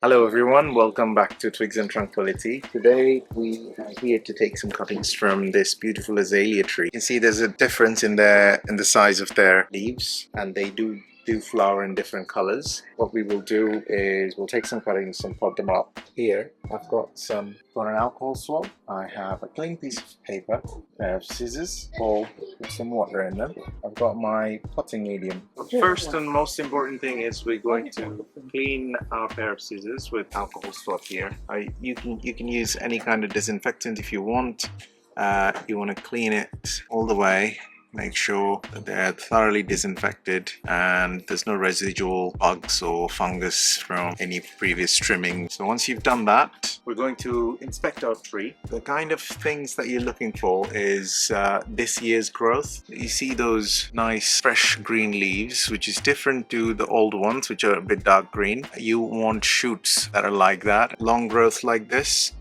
Hello everyone, welcome back to Twigs and Tranquility. Today we are here to take some cuttings from this beautiful azalea tree. You can see there's a difference in the size of their leaves, and they do flower in different colors. What we will do is we'll take some cuttings and pot them up. Here I've got an alcohol swab. I have a clean piece of paper, a pair of scissors, bowl with some water in them. I've got my potting medium. First and most important thing is we're going to clean our pair of scissors with alcohol swab here. You can use any kind of disinfectant if you want. You want to clean it all the way. Make sure that they're thoroughly disinfected and there's no residual bugs or fungus from any previous trimming. So once you've done that, we're going to inspect our tree. The kind of things that you're looking for is this year's growth. You see those nice fresh green leaves, which is different to the old ones, which are a bit dark green. You want shoots that are like that, long growth like this,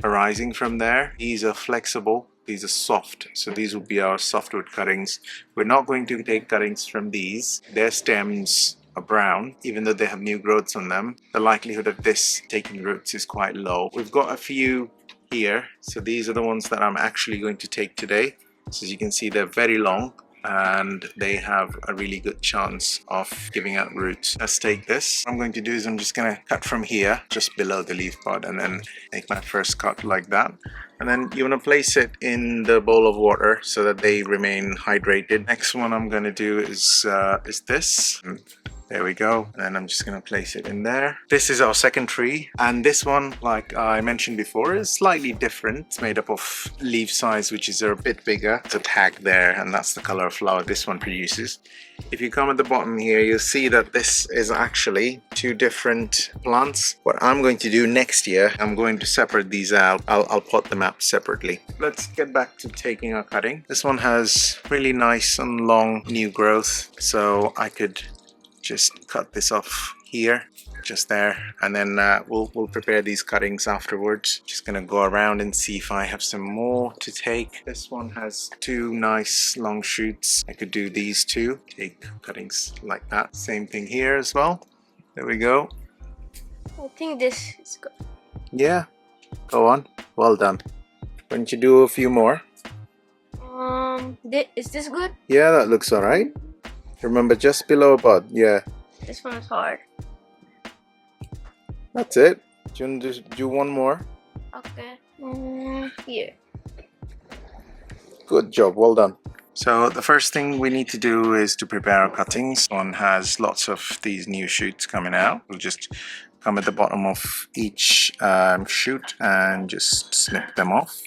arising from there. These are flexible. These are soft, so these will be our softwood cuttings. We're not going to take cuttings from these. Their stems are brown, even though they have new growths on them. The likelihood of this taking roots is quite low. We've got a few here, so these are the ones that I'm actually going to take today. So as you can see, they're very long and they have a really good chance of giving out roots. Let's take this. What I'm going to do is I'm just going to cut from here, just below the leaf pod, and then make my first cut like that. And then you want to place it in the bowl of water so that they remain hydrated. Next one I'm going to do is this. There we go. And then I'm just going to place it in there. This is our second tree. And this one, like I mentioned before, is slightly different. It's made up of leaf size, which is a bit bigger. It's a tag there, and that's the color of flower this one produces. If you come at the bottom here, you'll see that this is actually two different plants. What I'm going to do next year, I'm going to separate these out. I'll pot them out separately. Let's get back to taking our cutting. This one has really nice and long new growth, so I could just cut this off here, just there, and then we'll prepare these cuttings afterwards. Just gonna go around and see if I have some more to take. This one has two nice long shoots. I could do these two, take cuttings like that. Same thing here as well. There we go. I think this is good. Yeah, go on. Well done. Why don't you do a few more? Is this good? Yeah, that looks all right. Remember, just below a bud. Yeah. This one is hard. That's it. Do you want to do one more? Okay. Here. Good job. Well done. So the first thing we need to do is to prepare our cuttings. One has lots of these new shoots coming out. We'll just come at the bottom of each shoot and just snip them off.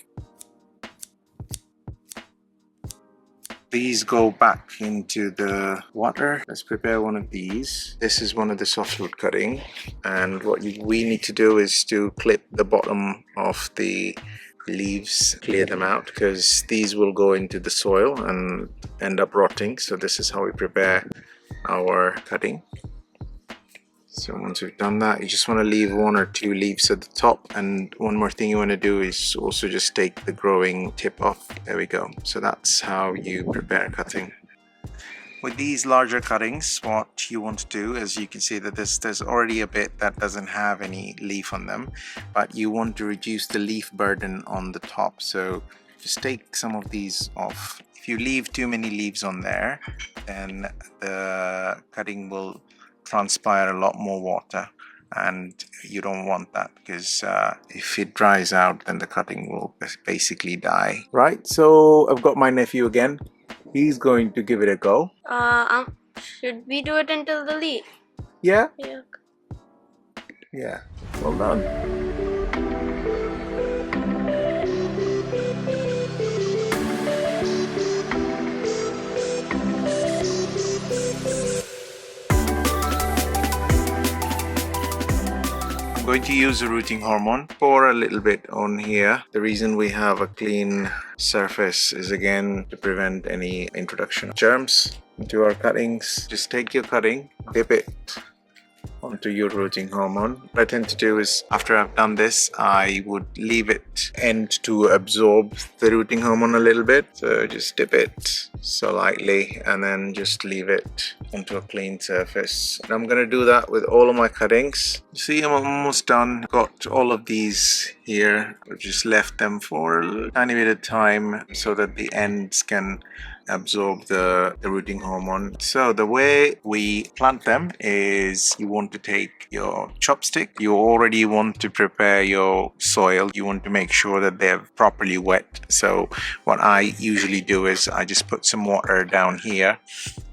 These go back into the water. Let's prepare one of these. This is one of the softwood cutting, and what we need to do is to clip the bottom of the leaves, clear them out, because these will go into the soil and end up rotting. So this is how we prepare our cutting. So once we've done that, you just want to leave one or two leaves at the top, and one more thing you want to do is also just take the growing tip off. There we go. So that's how you prepare cutting. With these larger cuttings, what you want to do is, you can see that there's already a bit that doesn't have any leaf on them, but you want to reduce the leaf burden on the top. So just take some of these off. If you leave too many leaves on there, then the cutting will transpire a lot more water, and you don't want that, because if it dries out, then the cutting will basically die. Right, so I've got my nephew again. He's going to give it a go. Should we do it until the leaf? Yeah? Yeah. Yeah. Well done. I'm going to use a rooting hormone, pour a little bit on here. The reason we have a clean surface is again to prevent any introduction of germs into our cuttings. Just take your cutting, dip it onto your rooting hormone. What I tend to do is after I've done this, I would leave it end to absorb the rooting hormone a little bit. So just dip it so lightly and then just leave it onto a clean surface. And I'm going to do that with all of my cuttings. See, I'm almost done. Got all of these here. I've just left them for a tiny bit of time so that the ends can absorb the rooting hormone. So the way we plant them is you want to take your chopstick. You already want to prepare your soil. You want to make sure that they're properly wet. So what I usually do is I just put some water down here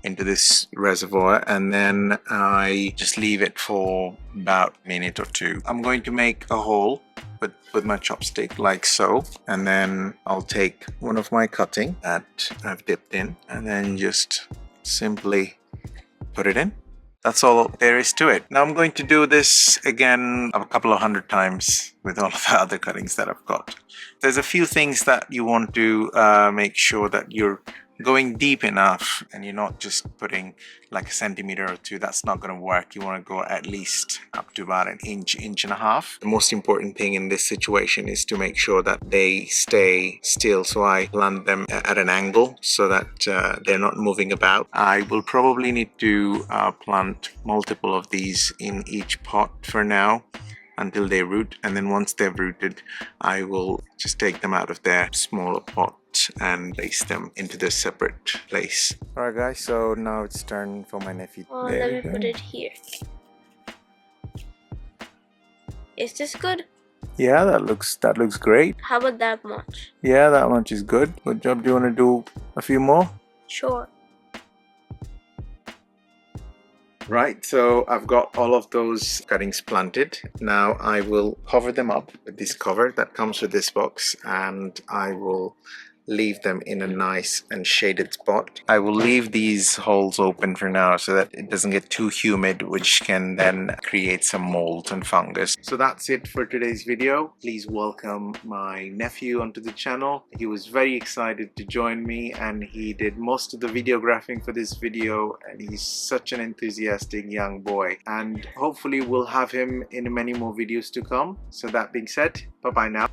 into this reservoir and then I just leave it for about a minute or two. I'm going to make a hole with my chopstick like so, and then I'll take one of my cutting that I've dipped in and then just simply put it in. That's all there is to it. Now I'm going to do this again a couple of hundred times with all of the other cuttings that I've got. There's a few things that you want to make sure that you're going deep enough and you're not just putting like a centimeter or two. That's not going to work. You want to go at least up to about an inch and a half. The most important thing in this situation is to make sure that they stay still. So I plant them at an angle so that they're not moving about. I will probably need to plant multiple of these in each pot for now until they root, and then once they've rooted I will just take them out of their smaller pot and place them into the separate place. Alright guys, so now it's turn for my nephew. Let me put it here. Is this good? Yeah, that looks great. How about that much? Yeah, that much is good. Good job. Do you want to do a few more? Sure. Right, so I've got all of those cuttings planted. Now I will cover them up with this cover that comes with this box, and I will leave them in a nice and shaded spot. I will leave these holes open for now so that it doesn't get too humid, which can then create some mold and fungus. So that's it for today's video. Please welcome my nephew onto the channel. He was very excited to join me and he did most of the videographing for this video, and he's such an enthusiastic young boy, and hopefully we'll have him in many more videos to come. So that being said, bye bye now.